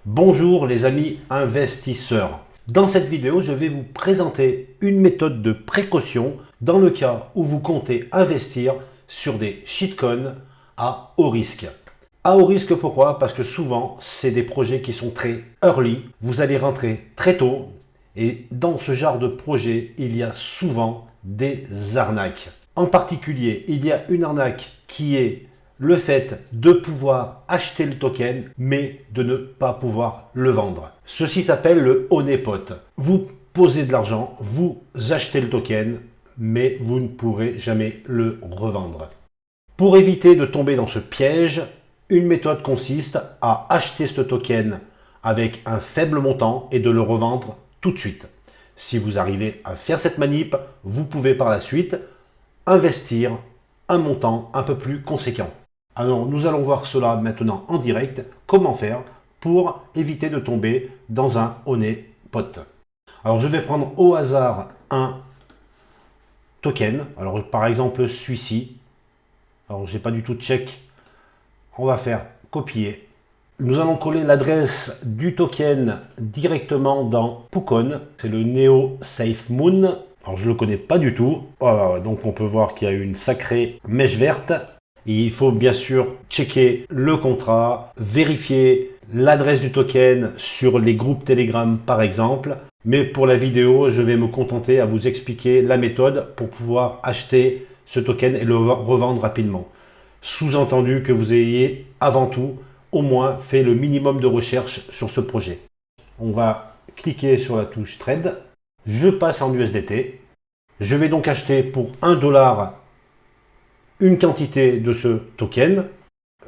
Bonjour les amis investisseurs. Dans cette vidéo, je vais vous présenter une méthode de précaution dans le cas où vous comptez investir sur des shitcoins à haut risque. À haut risque pourquoi? Parce que souvent, c'est des projets qui sont très early. Vous allez rentrer très tôt et dans ce genre de projet, il y a souvent des arnaques. En particulier, il y a une arnaque qui est le fait de pouvoir acheter le token, mais de ne pas pouvoir le vendre. Ceci s'appelle le honeypot. Vous posez de l'argent, vous achetez le token, mais vous ne pourrez jamais le revendre. Pour éviter de tomber dans ce piège, une méthode consiste à acheter ce token avec un faible montant et de le revendre tout de suite. Si vous arrivez à faire cette manip, vous pouvez par la suite investir un montant un peu plus conséquent. Alors nous allons voir cela maintenant en direct, comment faire pour éviter de tomber dans un honeypot. Alors je vais prendre au hasard un token, alors par exemple celui-ci, alors j'ai pas du tout de check, on va faire copier. Nous allons coller l'adresse du token directement dans Pukon, c'est le Neo Safe Moon. Alors je ne le connais pas du tout, voilà, donc on peut voir qu'il y a une sacrée mèche verte. Il faut bien sûr checker le contrat, vérifier l'adresse du token sur les groupes Telegram par exemple. Mais pour la vidéo, je vais me contenter à vous expliquer la méthode pour pouvoir acheter ce token et le revendre rapidement. Sous-entendu que vous ayez avant tout au moins fait le minimum de recherche sur ce projet. On va cliquer sur la touche Trade. Je passe en USDT. Je vais donc acheter pour 1 $. Une quantité de ce token.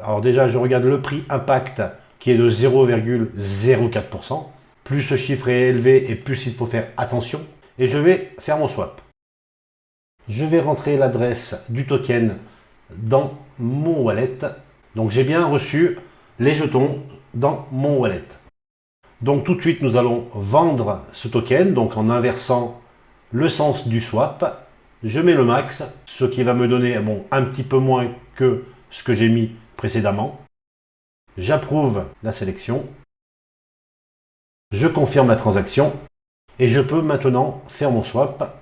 Alors déjà, je regarde le prix impact qui est de 0,04%. Plus ce chiffre est élevé et plus il faut faire attention. Et je vais faire mon swap. Je vais rentrer l'adresse du token dans mon wallet. Donc j'ai bien reçu les jetons dans mon wallet. Donc tout de suite, nous allons vendre ce token. Donc en inversant le sens du swap. Je mets le max, ce qui va me donner un petit peu moins que ce que j'ai mis précédemment. J'approuve la sélection. Je confirme la transaction. Et je peux maintenant faire mon swap.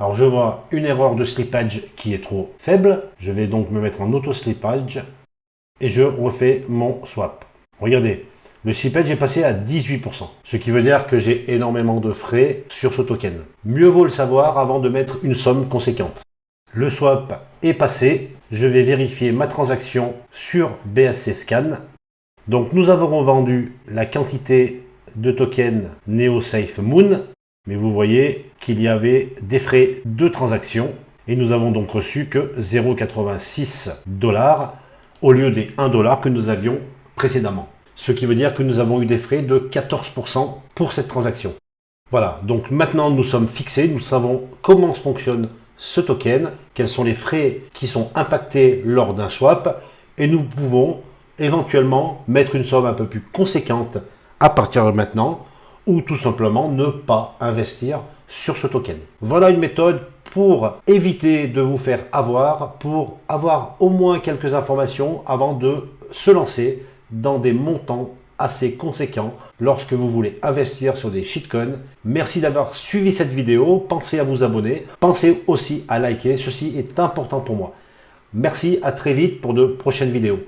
Alors je vois une erreur de slippage qui est trop faible. Je vais donc me mettre en auto-slippage. Et je refais mon swap. Regardez, le slippage est passé à 18%. Ce qui veut dire que j'ai énormément de frais sur ce token. Mieux vaut le savoir avant de mettre une somme conséquente. Le swap est passé. Je vais vérifier ma transaction sur BSC Scan. Donc nous avons revendu la quantité de tokens Neo Safe Moon. Mais vous voyez qu'il y avait des frais de transaction. Et nous avons donc reçu que 0,86 $ au lieu des 1 $ que nous avions précédemment. Ce qui veut dire que nous avons eu des frais de 14% pour cette transaction. Voilà, donc maintenant nous sommes fixés, nous savons comment fonctionne ce token, quels sont les frais qui sont impactés lors d'un swap, et nous pouvons éventuellement mettre une somme un peu plus conséquente à partir de maintenant, ou tout simplement ne pas investir sur ce token. Voilà une méthode pour éviter de vous faire avoir, pour avoir au moins quelques informations avant de se lancer dans des montants assez conséquents lorsque vous voulez investir sur des shitcoins. Merci d'avoir suivi cette vidéo. Pensez à vous abonner. Pensez aussi à liker. Ceci est important pour moi. Merci, à très vite pour de prochaines vidéos.